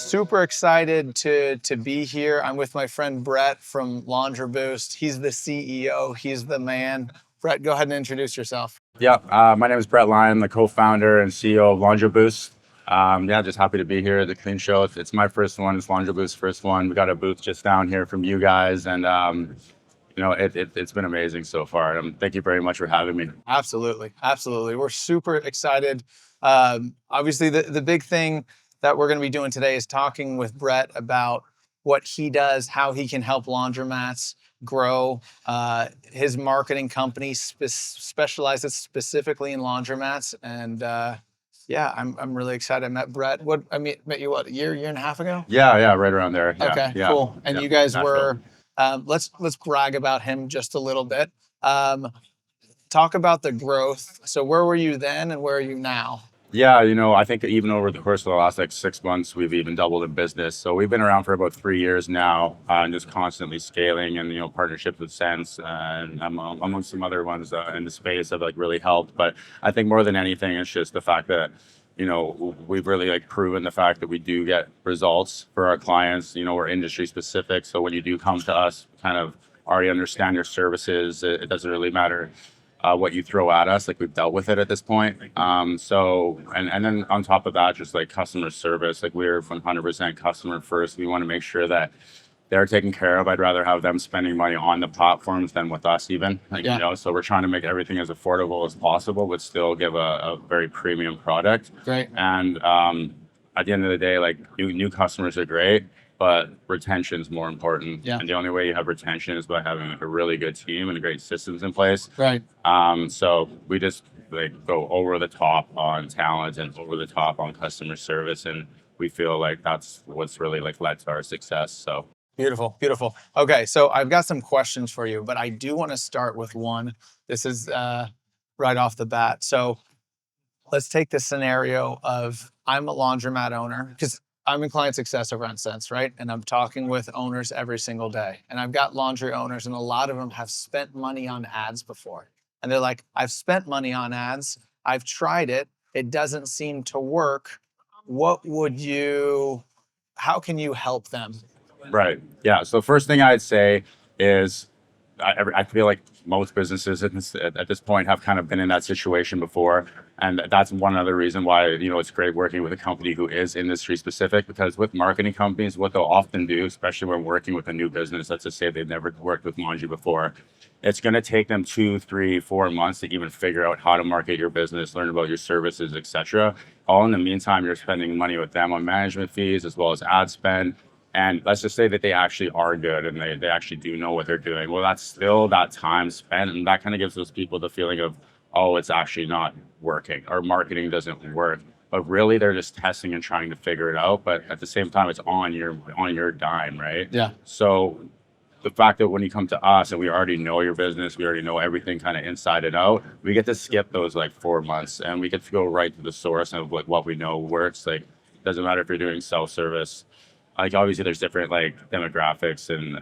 super excited to be here. I'm with my friend Brett from LaundroBOOST. He's the CEO. He's the man. Brett, go ahead and introduce yourself. Yeah, my name is Brett Lyon, the co-founder and CEO of LaundroBOOST. Just happy to be here at the Clean Show. It's my first one. It's LaundroBOOST's first one. We got a booth just down here from you guys, and it's been amazing so far. Thank you very much for having me. Absolutely, absolutely. We're super excited. Obviously, the big thing that we're going to be doing today is talking with Brett about what he does, how he can help laundromats grow. His marketing company specializes specifically in laundromats, and I'm really excited. I met Brett. Met you a year and a half ago? Yeah, right around there. Yeah, okay, yeah, cool. And yeah, you guys Nashville. were. Let's brag about him just a little bit. Talk about the growth. So where were you then, and where are you now? Yeah, I think even over the course of the last 6 months, we've even doubled in business. So we've been around for about 3 years now, and just constantly scaling, and partnerships with Sense and among some other ones in the space have really helped. But I think more than anything, it's just the fact that we've really proven the fact that we do get results for our clients. We're industry specific, so when you do come to us, kind of already understand your services. It doesn't really matter what you throw at us, we've dealt with it at this point. And then on top of that, just customer service, we're 100% customer first. We want to make sure that they're taken care of. I'd rather have them spending money on the platforms than with us even. So we're trying to make everything as affordable as possible, but still give a very premium product. Great. And at the end of the day, new customers are great, but retention is more important. Yeah. And the only way you have retention is by having a really good team and great systems in place. Right. So we just go over the top on talent and over the top on customer service, and we feel that's what's really led to our success. So beautiful, beautiful. Okay, so I've got some questions for you, but I do want to start with one. This is right off the bat. So let's take the scenario of I'm a laundromat owner, because I'm in client success over on Sense, right? And I'm talking with owners every single day. And I've got laundry owners, and a lot of them have spent money on ads before. And they're like, I've spent money on ads. I've tried it. It doesn't seem to work. How can you help them? Right. Yeah. So first thing I'd say is I feel like most businesses at this point have kind of been in that situation before. And that's one other reason why, it's great working with a company who is industry specific, because with marketing companies, what they'll often do, especially when working with a new business, let's just say they've never worked with laundry before, it's going to take them 2, 3, 4 months to even figure out how to market your business, learn about your services, etc. All in the meantime, you're spending money with them on management fees as well as ad spend. And let's just say that they actually are good and they actually do know what they're doing. Well, that's still that time spent. And that kind of gives those people the feeling of, oh, it's actually not working, or marketing doesn't work. But really, they're just testing and trying to figure it out. But at the same time, it's on your dime, right? Yeah. So the fact that when you come to us and we already know your business, we already know everything kind of inside and out, we get to skip those 4 months and we get to go right to the source of what we know works. It doesn't matter if you're doing self-service. Obviously there's different demographics and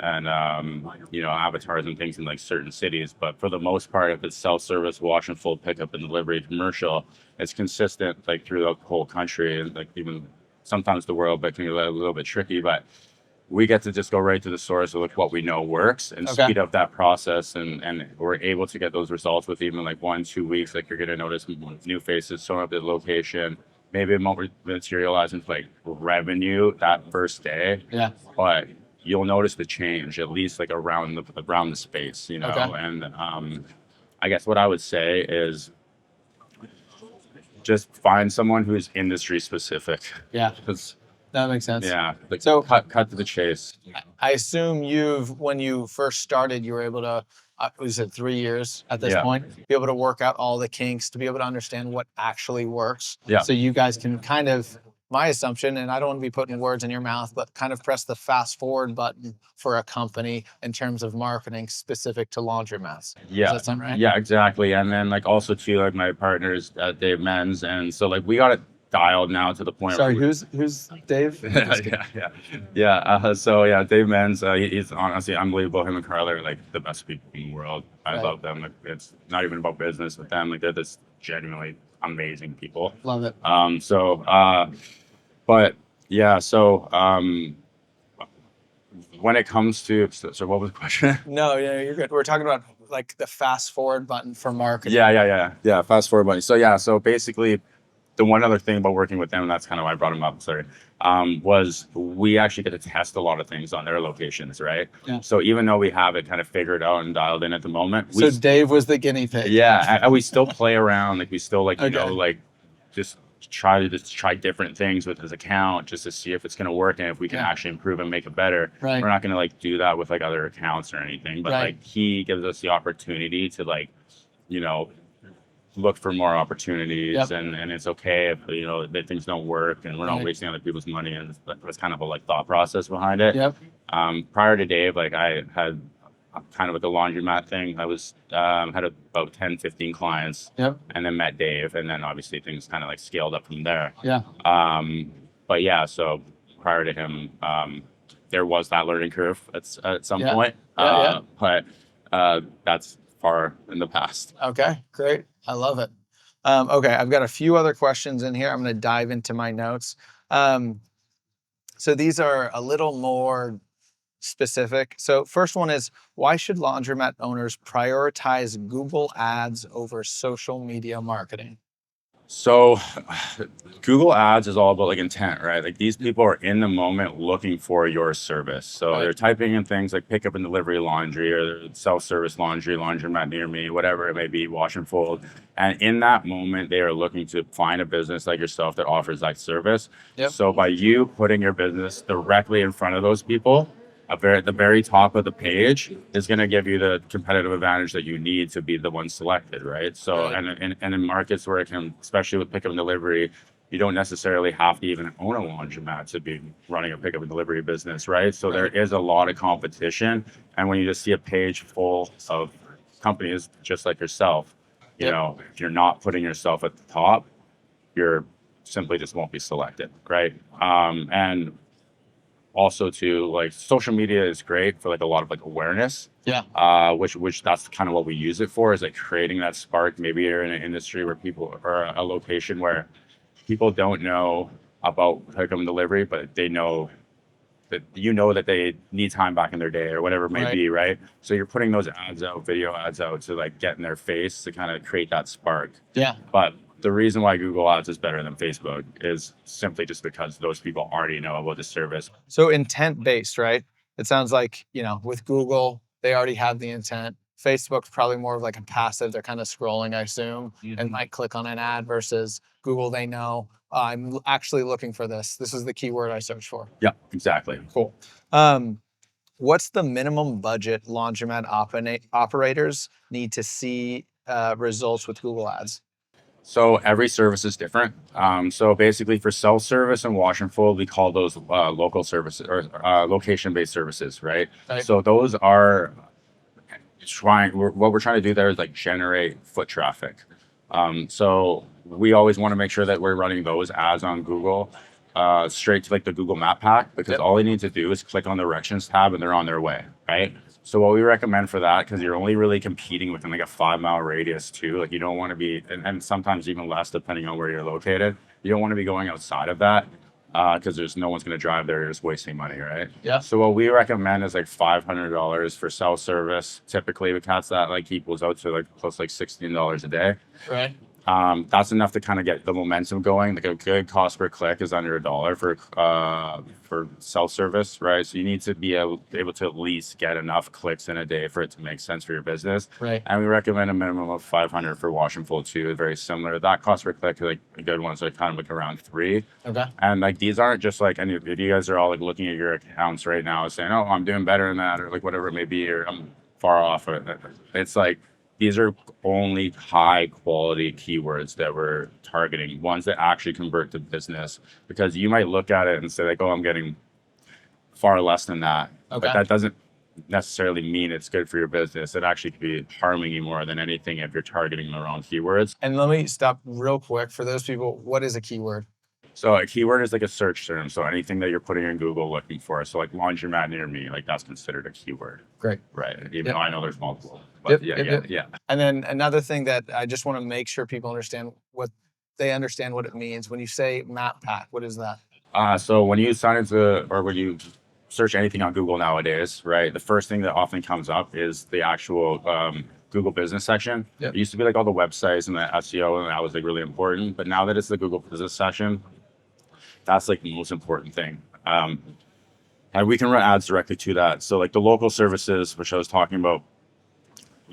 avatars and things in certain cities, but for the most part, if it's self-service, wash and fold, pickup and delivery, commercial, it's consistent through the whole country and even sometimes the world, but it can be a little bit tricky. But we get to just go right to the source of what we know works and speed up that process, and we're able to get those results with even 1-2 weeks. You're going to notice new faces showing up at the location. Maybe it won't materialize into revenue that first day. Yeah. But you'll notice the change at least around the space, Okay. And I guess what I would say is just find someone who's industry specific. Yeah. That makes sense. Yeah. So cut to the chase. I assume when you first started, you were able to, we said 3 years at this point, be able to work out all the kinks, to be able to understand what actually works. Yeah. So you guys can kind of, my assumption, and I don't want to be putting words in your mouth, but kind of press the fast forward button for a company in terms of marketing specific to laundromats. Yeah. Does that sound right? Yeah, exactly. And then also too, my partners, Dave Menz. And so we got it dialed now to the point. Sorry, who's Dave? Yeah. Dave Menz, he's honestly unbelievable. Him and Carla are the best people in the world. I love them. It's not even about business with them. They're just genuinely amazing people. Love it. But Yeah. So when it comes to, so what was the question? No, yeah, you're good. We're talking about like the fast forward button for marketing. Yeah. Fast forward money. So yeah. So basically, the one other thing about working with them, and that's kind of why I brought them up. Sorry, was we actually get to test a lot of things on their locations, right? Yeah. So even though we have it kind of figured out and dialed in at the moment, So Dave was the guinea pig. yeah, and we still play around. Like we still like, you Okay. know, like just try different things with his account just to see if it's going to work and if we can Yeah. actually improve and make it better. Right. We're not going to like do that with like other accounts or anything, but Right. like he gives us the opportunity to like, you know, look for more opportunities. Yep. And it's okay if, you know, that things don't work and we're not Right. wasting other people's money. And that's kind of a like thought process behind it. Yep. Prior to Dave, like I had kind of with the laundromat thing, I was had about 10, 15 clients. Yep. And then met Dave, and then obviously things kind of like scaled up from there. Yeah. But yeah, so prior to him, there was that learning curve at some Yeah. point. Yeah. But that's far in the past. Okay, great. I love it. Okay, I've got a few other questions in here. I'm going to dive into my notes. So these are a little more specific. So first one is, why should laundromat owners prioritize Google Ads over social media marketing? So Google Ads is all about like intent, right? Like these people are in the moment looking for your service. So Right. they're typing in things like pickup and delivery laundry or self-service laundry, laundromat near me, whatever it may be, wash and fold. And in that moment, they are looking to find a business like yourself that offers that service. Yep. So by you putting your business directly in front of those people, at the very top of the page is going to give you the competitive advantage that you need to be the one selected, right? So, Right. and in markets where it can, especially with pickup and delivery, you don't necessarily have to even own a laundromat to be running a pickup and delivery business, right? So there is a lot of competition, and when you just see a page full of companies just like yourself, you Yep. know, if you're not putting yourself at the top, you're simply just won't be selected, right? And also too, like social media is great for like a lot of like awareness, which that's kind of what we use it for, is like creating that spark. Maybe you're in an industry where people, or a location where people don't know about pickup and delivery, but they know that, you know, that they need time back in their day or whatever it may Right. be, right? So you're putting those ads out, video ads out, to like get in their face to kind of create that spark. Yeah. But the reason why Google Ads is better than Facebook is simply just because those people already know about the service. So intent based, right? It sounds like, you know, with Google, they already have the intent. Facebook's probably more of like a passive. They're kind of scrolling, I assume, and might click on an ad, versus Google, they know, I'm actually looking for this. This is the keyword I search for. Yeah, exactly. Cool. What's the minimum budget laundromat operators need to see results with Google Ads? So every service is different. So basically for self-service and wash and fold, we call those local services, or location-based services, right? Right. So those are what we're trying to do there is like generate foot traffic. So we always want to make sure that we're running those ads on Google straight to like the Google Map Pack, because Yep. all they need to do is click on the directions tab and they're on their way, right? So what we recommend for that, because you're only really competing within like a 5-mile radius too, like you don't want to be, and sometimes even less depending on where you're located, you don't want to be going outside of that, because there's no one's going to drive there, you're just wasting money, right? Yeah. So what we recommend is like $500 for self-service. Typically the cats that like equals out to like close to like $16 a day. Right. That's enough to kind of get the momentum going. Like a good cost per click is under $1 for self-service, right? So you need to be able to at least get enough clicks in a day for it to make sense for your business. Right. And we recommend a minimum of 500 for wash and fold too. Very similar. That cost per click, like a good one's like kind of like around 3. Okay. And like these aren't just like, and if you guys are all like looking at your accounts right now saying, oh, I'm doing better than that, or like whatever it may be, or I'm far off. It's like, these are only high quality keywords that we're targeting, ones that actually convert to business, because you might look at it and say like, oh, I'm getting far less than that. Okay. But that doesn't necessarily mean it's good for your business. It actually could be harming you more than anything if you're targeting the wrong keywords. And let me stop real quick. For those people, what is a keyword? So a keyword is like a search term. So anything that you're putting in Google looking for. So like laundromat near me, like that's considered a keyword. Great. Right. Even Yep. though I know there's multiple. But Yep. And then another thing that I just want to make sure people understand what it means. When you say map pack, what is that? So when you sign into, or when you search anything on Google nowadays, right, the first thing that often comes up is the actual Google business section. Yep. It used to be like all the websites and the SEO, and that was like really important. But now that it's the Google business section, that's like the most important thing. And we can run ads directly to that. So like the local services, which I was talking about,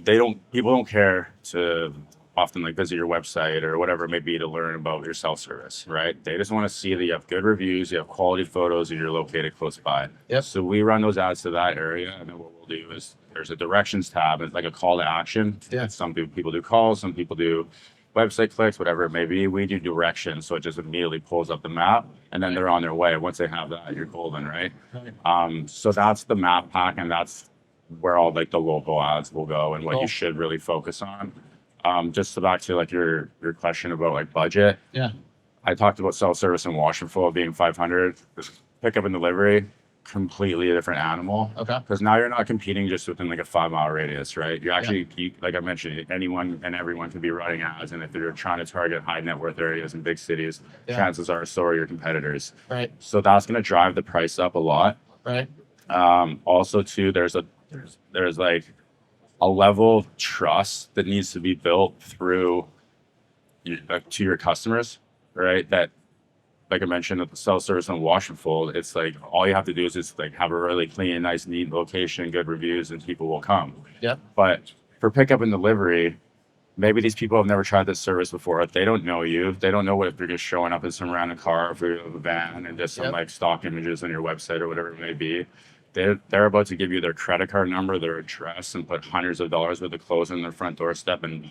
people don't care to often like visit your website or whatever it may be to learn about your self-service, right? They just want to see that you have good reviews, you have quality photos, and you're located close by. Yep. So we run those ads to that area, and then what we'll do is there's a directions tab. It's like a call to action. Yeah. Some people do calls, some people do website clicks, whatever it may be. We do directions, so it just immediately pulls up the map, and then they're on their way. Once they have that, you're golden, right? So that's the map pack, and that's where all like the local ads will go and what you should really focus on. Just back to like your question about like budget. Yeah. I talked about self-service and wash and flow being 500. Pickup and delivery, completely a different animal. Okay. Because now you're not competing just within like a 5-mile radius, right? You're actually, like I mentioned, anyone and everyone can be running ads. And if you're trying to target high net worth areas in big cities, chances are so are your competitors. Right. So that's going to drive the price up a lot. Right. Also, too, there's like a level of trust that needs to be built through to your customers, right? That, like I mentioned, at the self-service and wash and fold, it's like all you have to do is just like have a really clean, nice, neat location, good reviews, and people will come. Yep. But for pickup and delivery, maybe these people have never tried this service before. They don't know you. They don't know what if you're just showing up in some random car, if you're in a van, and just some like stock images on your website or whatever it may be. They're about to give you their credit card number, their address, and put hundreds of dollars worth of clothes on their front doorstep and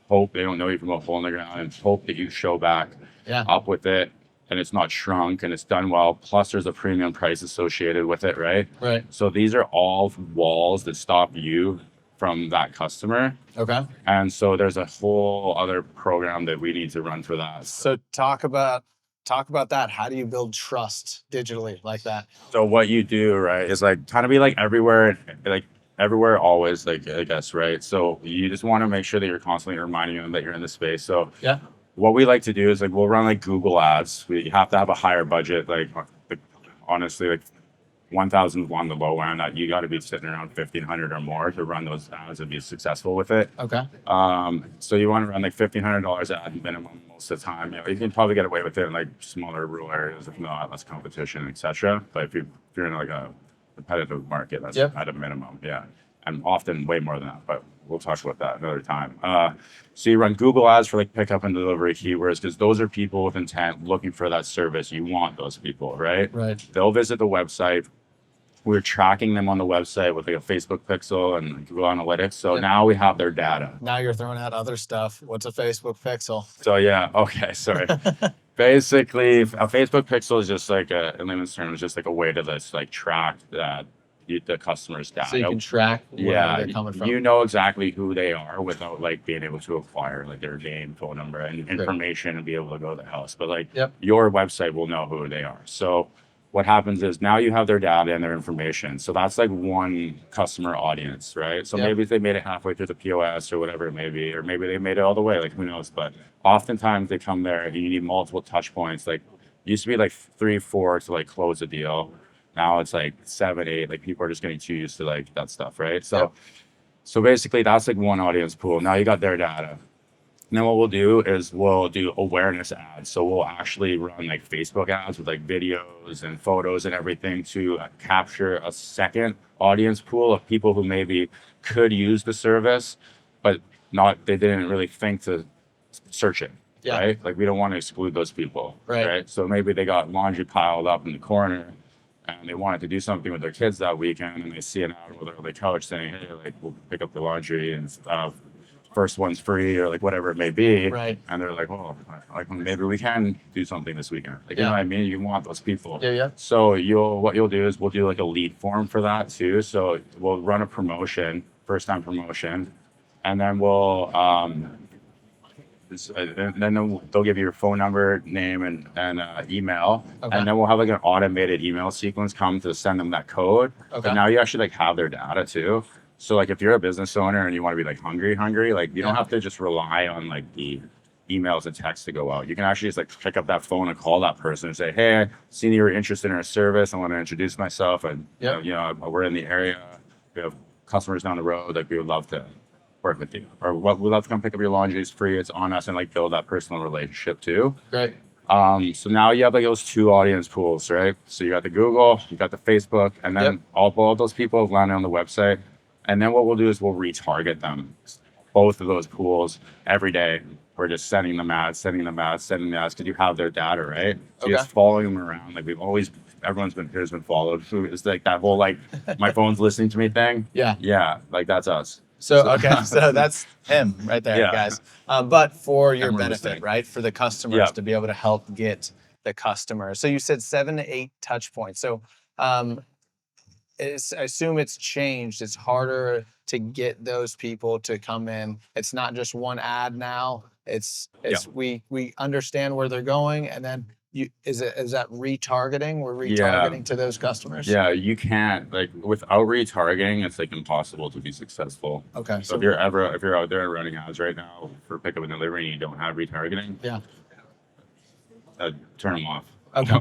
hope they don't know you from a hole in the ground and hope that you show back up with it and it's not shrunk and it's done well. Plus there's a premium price associated with it, right? Right. So these are all walls that stop you from that customer. Okay. And so there's a whole other program that we need to run for that. So talk about that. How do you build trust digitally like that? So what you do, right, is like kind of be like everywhere always, like I guess, right? So you just want to make sure that you're constantly reminding them that you're in the space. So what we like to do is like we'll run like Google ads. We have to have a higher budget, like honestly, like 1,000 is on the low end. That you got to be sitting around 1,500 or more to run those ads and be successful with it. Okay. So you want to run like $1,500 ad minimum most of the time. You know, you can probably get away with it in like smaller rural areas if not less competition, etc. But if you're in like a competitive market, that's at a minimum, and often way more than that. But we'll talk about that another time. So you run Google ads for like pickup and delivery keywords because those are people with intent looking for that service. You want those people, right? Right. They'll visit the website. We're tracking them on the website with like a Facebook pixel and Google Analytics. So now we have their data. Now you're throwing out other stuff. What's a Facebook pixel? So okay, sorry. Basically, a Facebook pixel is just like in layman's terms, just like a way to just like track the customer's data. So you can track where they're coming from. You know exactly who they are without like being able to acquire like their name, phone number, and information and be able to go to the house. But like your website will know who they are. So what happens is now you have their data and their information. So that's like one customer audience, right? So maybe they made it halfway through the POS or whatever it may be, or maybe they made it all the way, like who knows? But oftentimes they come there and you need multiple touch points. Like it used to be like 3, 4 to like close a deal. Now it's like 7, 8, like people are just getting too used to like that stuff, right? So basically that's like one audience pool. Now you got their data. And then what we'll do is we'll do awareness ads. So we'll actually run like Facebook ads with like videos and photos and everything to capture a second audience pool of people who maybe could use the service, but they didn't really think to search it, right? Like we don't want to exclude those people, right? So maybe they got laundry piled up in the corner and they wanted to do something with their kids that weekend and they see an ad on their couch saying, hey, like we'll pick up the laundry and first one's free or like whatever it may be, and they're like, oh, like maybe we can do something this weekend, like you know what I mean? You want those people. So what you'll do is we'll do like a lead form for that too. So we'll run a promotion, first time promotion, and then we'll they'll give you your phone number, name, and email, and then we'll have like an automated email sequence come to send them that code. And now you actually like have their data too. So like if you're a business owner and you want to be like hungry, like you don't have to just rely on like the emails and texts to go out. You can actually just like pick up that phone and call that person and say, hey, I seen you were interested in our service. I want to introduce myself. And, we're in the area. We have customers down the road. Like, we would love to work with you. Or we'd love to come pick up your laundry. It's free. It's on us, and like build that personal relationship too. Great. So now you have like those 2 audience pools, right? So you got the Google, you got the Facebook, and then all of those people have landed on the website. And then what we'll do is we'll retarget them, both of those pools every day. We're just sending them ads because you have their data, right? So you're just following them around. Like everyone's been followed. It's like that whole like my phone's listening to me thing. Yeah, like that's us. So that's him right there, guys. But for your benefit, right? For the customers to be able to help get the customers. So you said 7 to 8 touch points. So I assume it's changed. It's harder to get those people to come in. It's not just one ad now. We understand where they're going, and then is that retargeting? We're retargeting to those customers. Yeah, you can't, like, without retargeting, it's like impossible to be successful. Okay. So if you're out there running ads right now for pickup and delivery and you don't have retargeting, turn them off. Okay.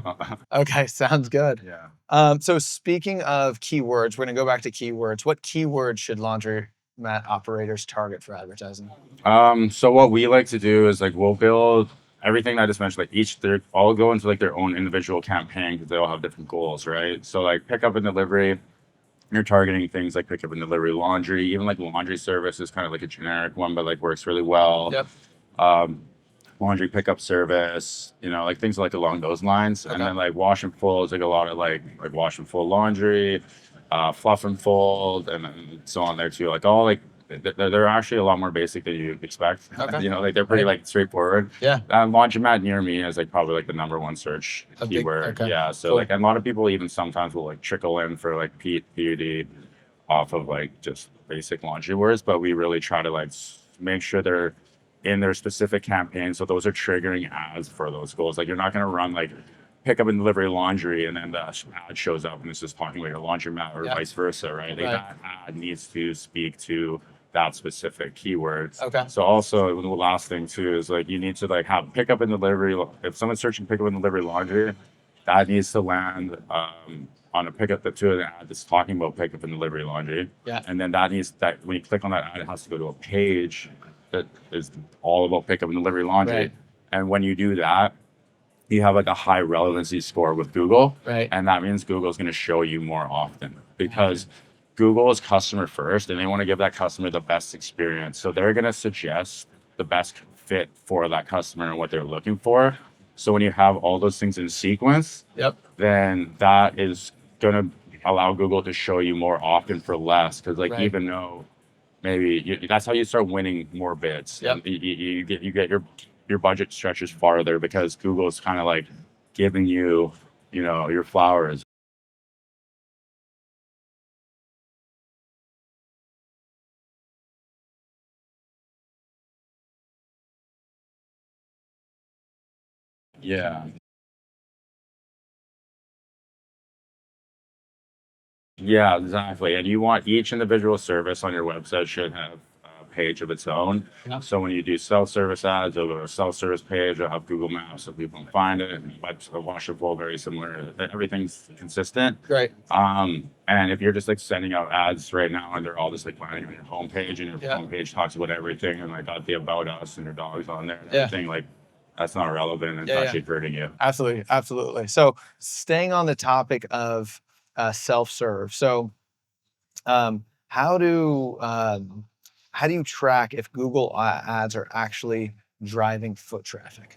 Okay, sounds good. Yeah. So speaking of keywords, we're gonna go back to keywords. What keywords should laundromat operators target for advertising? So what we like to do is like we'll build everything that I just mentioned. Like they all go into like their own individual campaign because they all have different goals, right? So like pickup and delivery, you're targeting things like pickup and delivery laundry. Even like laundry service is kind of like a generic one, but like works really well. Laundry pickup service, like things like along those lines. And then like wash and fold is like a lot of like wash and fold laundry, fluff and fold, and so on there too. Like all like they're actually a lot more basic than you expect. Like they're pretty like straightforward. Laundromat near me is like probably like the #1 search keyword. So like and a lot of people even sometimes will like trickle in for like PUD off of like just basic laundry words, but we really try to like make sure they're in their specific campaign. So those are triggering ads for those goals. Like you're not going to run like pickup and delivery laundry and then the ad shows up and it's just talking about your laundromat or vice versa, right? Like that ad needs to speak to that specific keyword. So also the last thing too is like you need to like have pickup and delivery. If someone's searching pickup and delivery laundry, that needs to land on a pickup to an ad that's talking about pickup and delivery laundry. And then that when you click on that ad, it has to go to a page that is all about pickup and delivery laundry. And when you do that, you have like a high relevancy score with Google. And that means Google's going to show you more often because Google is customer first and they want to give that customer the best experience. So they're going to suggest the best fit for that customer and what they're looking for. So when you have all those things in sequence, then that is going to allow Google to show you more often for less. Because like even though maybe that's how you start winning more bids. You get your budget stretches farther because Google is kind of like giving you, your flowers. Yeah, exactly. And you want each individual service on your website should have a page of its own. So when you do self-service ads, you'll go to a self-service page, you'll have Google Maps so people can find it. And wash and fold, very similar. Everything's consistent. And if you're just like sending out ads right now and they're all just like landing on your homepage and your homepage talks about everything and like got the about us and your dog's on there and everything, like that's not relevant and it's actually hurting you. Absolutely. So staying on the topic of self-serve. So how do you track if Google ads are actually driving foot traffic?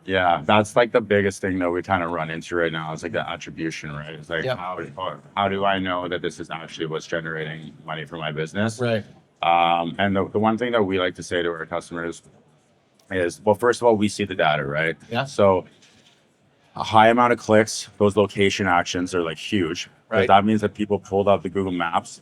Yeah, that's like the biggest thing that we kind of run into right now is like the attribution, right? It's like how do I know that this is actually what's generating money for my business? And the one thing that we like to say to our customers is, well, first of all, we see the data, right? So a high amount of clicks, those location actions are like huge. That means that people pulled up the Google Maps,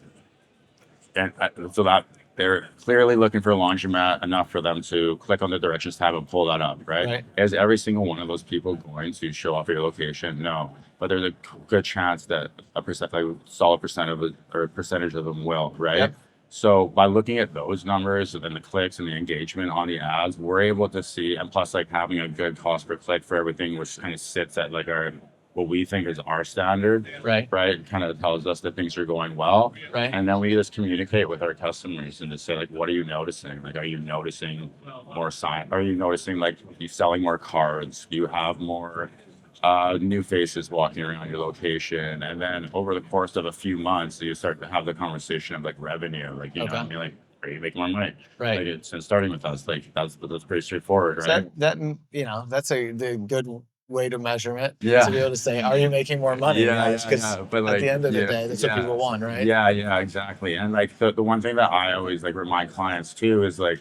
and so that they're clearly looking for a laundromat enough for them to click on the directions tab and pull that up, right? Is every single one of those people going to show off your location? No, but there's a good chance that like solid percentage of them will, right? So by looking at those numbers and the clicks and the engagement on the ads, we're able to see, and plus like having a good cost per click for everything, which kind of sits at like our, what we think is our standard, Right. right? It kind of tells us that things are going well. Right. And then we just communicate with our customers and just say like, what are you noticing? Like, are you noticing more sign? Are you noticing like you selling more cards? Do you have more new faces walking around your location? And then over the course of a few months, you start to have the conversation of like revenue, like, you know, Okay. I mean, like, are you making more money? Right. Like, it's and starting with us, like that's pretty straightforward, So right? that's the good way to measure it. Yeah. To be able to say, are you making more money? Yeah, Because but at the like, end of the yeah, day, that's what people want, right? yeah, exactly. And like the one thing that I always like remind clients too is like,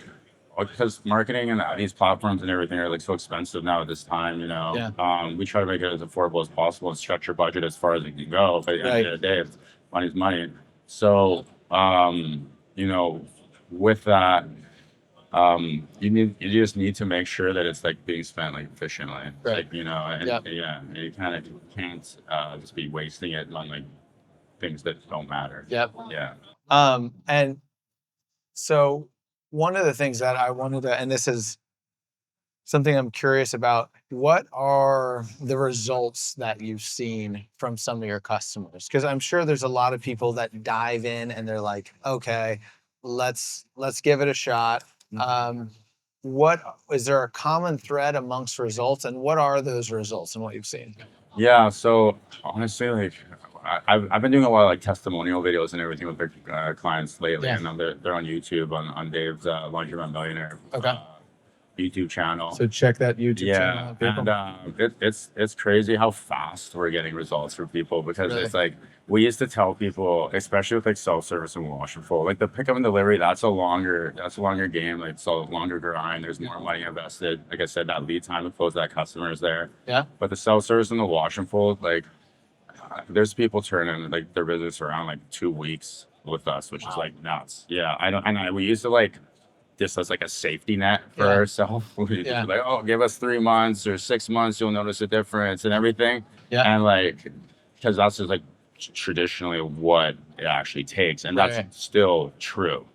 because marketing and these platforms and everything are like so expensive now at this time, you know. Yeah. We try to make it as affordable as possible and stretch your budget as far as it can go. But at the end of the day, it's money's money. So, you know, with that, you just need to make sure that it's like being spent like efficiently. Right. Like, you know, and Yep. yeah, you kind of can't just be wasting it on like things that don't matter. Yep. Yeah. And so one of the things that I wanted to, and this is something I'm curious about, what are the results that you've seen from some of your customers? Because I'm sure there's a lot of people that dive in and they're like, okay, let's give it a shot. What is there a common thread amongst results, and what are those results and what you've seen? Yeah, so honestly, like I've been doing a lot of like testimonial videos and everything with their clients lately, Yeah. and they're on YouTube on Dave's Laundromat Millionaire Okay. YouTube channel. So check that YouTube channel Yeah, out, people. and it's crazy how fast we're getting results for people, because Really? it's like we used to tell people, especially with like self-service and wash and fold, like the pickup and delivery, that's a longer game, like it's a longer grind. There's more money invested. Like I said, that lead time to close that customer is there. Yeah. But the self-service and the wash and fold, like there's people turning like their business around like 2 weeks with us, which is like nuts. Yeah, we used to like this as like a safety net for ourselves. We just Yeah. like, oh, give us 3 months or 6 months, you'll notice a difference and everything. Yeah. And like, because that's just like traditionally what it actually takes, and that's Right. still true.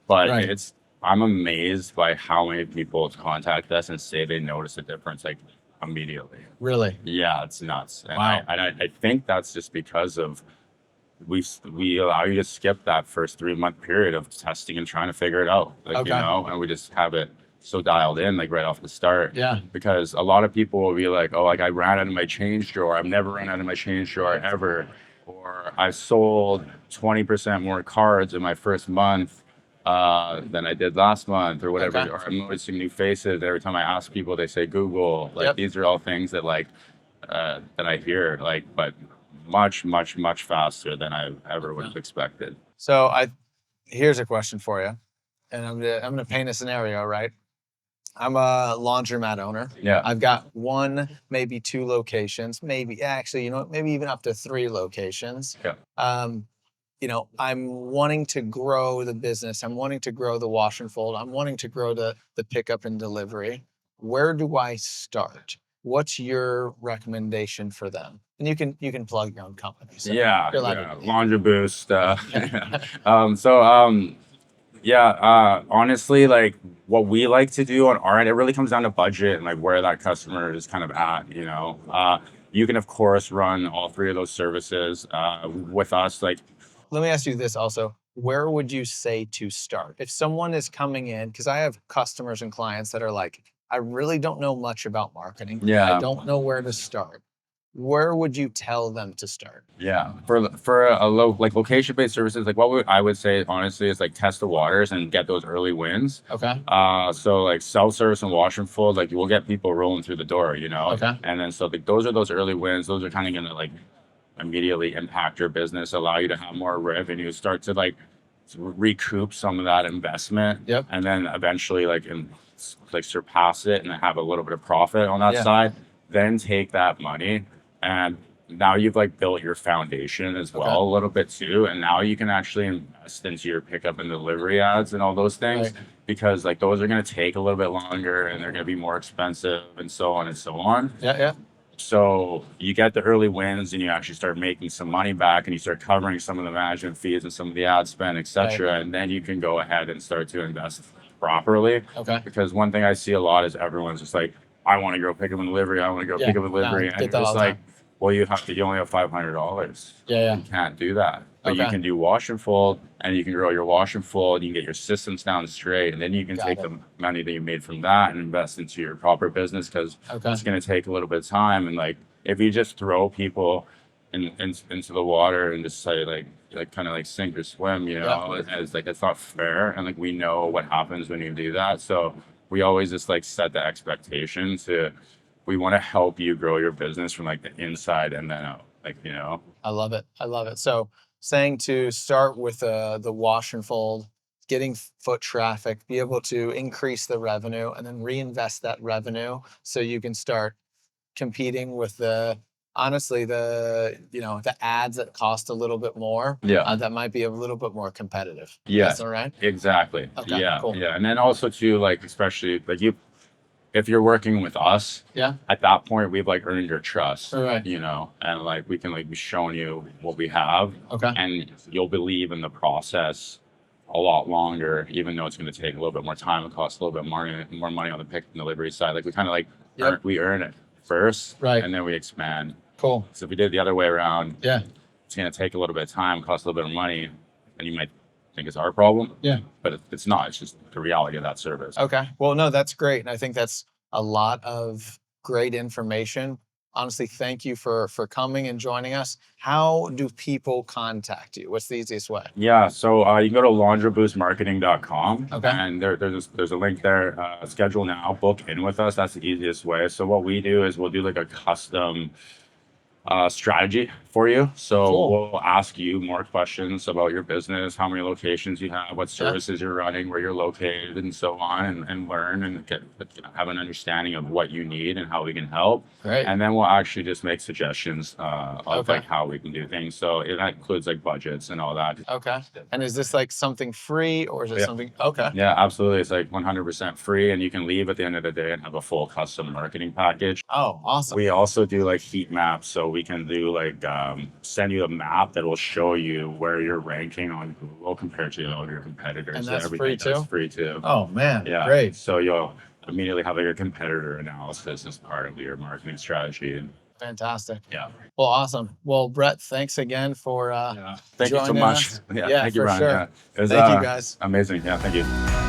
But Right. I'm amazed by how many people contact us and say they notice a difference like immediately. Really? Yeah, it's nuts. And Wow. I think that's just because of we allow you to skip that first 3 month period of testing and trying to figure it out, like, you Okay. know, and we just have it so dialed in like right off the start. Yeah. Because a lot of people will be like, oh, like I ran out of my change drawer. I've never run out of my change drawer ever. Or I sold 20% more cards in my first month than I did last month, or whatever. Okay. Or I'm noticing new faces. Every time I ask people, they say Google. Like Yep. these are all things that like that I hear, like, but much faster than I ever would have expected. So here's a question for you, and I'm gonna paint a scenario, right? I'm a laundromat owner. Yeah. I've got one, maybe two locations, maybe actually, you know, maybe even up to 3 locations. Yeah. You know, I'm wanting to grow the business. I'm wanting to grow the wash and fold. I'm wanting to grow the pickup and delivery. Where do I start? What's your recommendation for them? And you can plug your own company. So Yeah, you're allowed to- LaundroBOOST. Honestly, like what we like to do on our end, it really comes down to budget and like where that customer is kind of at, you know. You can of course run all 3 of those services with us. Like, Let me ask you this also. Where would you say to start? If someone is coming in, because I have customers and clients that are like, I really don't know much about marketing. Yeah. I don't know where to start. Where would you tell them to start? yeah, for a like location-based services, like I would say honestly is like test the waters and get those early wins. Okay. So like self-service and wash and fold, like you will get people rolling through the door, you know. Okay. And then so like those are those early wins. Those are kind of gonna like immediately impact your business, allow you to have more revenue, start to like recoup some of that investment. Yep. And then eventually like surpass it and have a little bit of profit on that Yeah. side. Then take that money, and now you've like built your foundation as well Okay. a little bit too, and now you can actually invest into your pickup and delivery ads and all those things. Right. Because like those are going to take a little bit longer and they're going to be more expensive and so on and so on. Yeah. So you get the early wins and you actually start making some money back and you start covering some of the management fees and some of the ad spend, etc. And then you can go ahead and start to invest properly. Okay. Because one thing I see a lot is everyone's just like, I want to go pick up and delivery. I want to go pick up and delivery. And get it's that all the like, time. well, you only have $500. Yeah. You can't do that. But you Okay. can do wash and fold, and you can grow your wash and fold. You can get your systems down straight, and then you can Got take it. the money that you made from that and invest into your proper business because Okay. it's going to take a little bit of time. And like, if you just throw people into the water and just say like kind of like sink or swim, you know, it's like it's not fair. And like we know what happens when you do that, so we always just like set the expectation to. We want to help you grow your business from like the inside and then out, like, you know. I love it. I love it. So saying to start with the wash and fold, getting foot traffic, be able to increase the revenue and then reinvest that revenue so you can start competing with honestly, the ads that cost a little bit more. Yeah. That might be a little bit more competitive. Yeah. That's all right. Exactly. Okay, Yeah. cool. Yeah. And then also too, like, especially like if you're working with us, Yeah. at that point we've like earned your trust, All right. you know, and like we can like be showing you what we have, Okay. and you'll believe in the process a lot longer, even though it's going to take a little bit more time. It costs a little bit more money on the pick and delivery side. Like we kind of like we earn it first, Right. and then we expand. Cool. So if we did it the other way around, Yeah. it's going to take a little bit of time, cost a little bit of money, and you might think it's our problem. Yeah. But it's not. It's just the reality of that service. Okay. Well, no, that's great. And I think that's a lot of great information. Honestly, thank you for coming and joining us. How do people contact you? What's the easiest way? Yeah, so you can go to laundroboostmarketing.com. Okay. And there's a link there. Schedule now, book in with us. That's the easiest way. So what we do is we'll do like a custom strategy for you. So Cool. we'll ask you more questions about your business, how many locations you have, what services you're running, where you're located, and so on, and learn and have an understanding of what you need and how we can help. Great. And then we'll actually just make suggestions of like how we can do things. So that includes like budgets and all that. Okay. And is this like something free or is it something? Okay. Yeah, absolutely. It's like 100% free, and you can leave at the end of the day and have a full custom marketing package. Oh, awesome. We also do like heat maps, so we can do like send you a map that will show you where you're ranking on Google compared to all of your competitors. And that's free too? That's free too. Oh man, Yeah. great. So you'll immediately have like a competitor analysis as part of your marketing strategy. Fantastic. Yeah. Well, awesome. Well, Brett, thanks again for Thank you so joining much. us. Yeah, Yeah, thank you, for Brian. sure. Yeah. It was, Thank you guys. amazing. Yeah, thank you.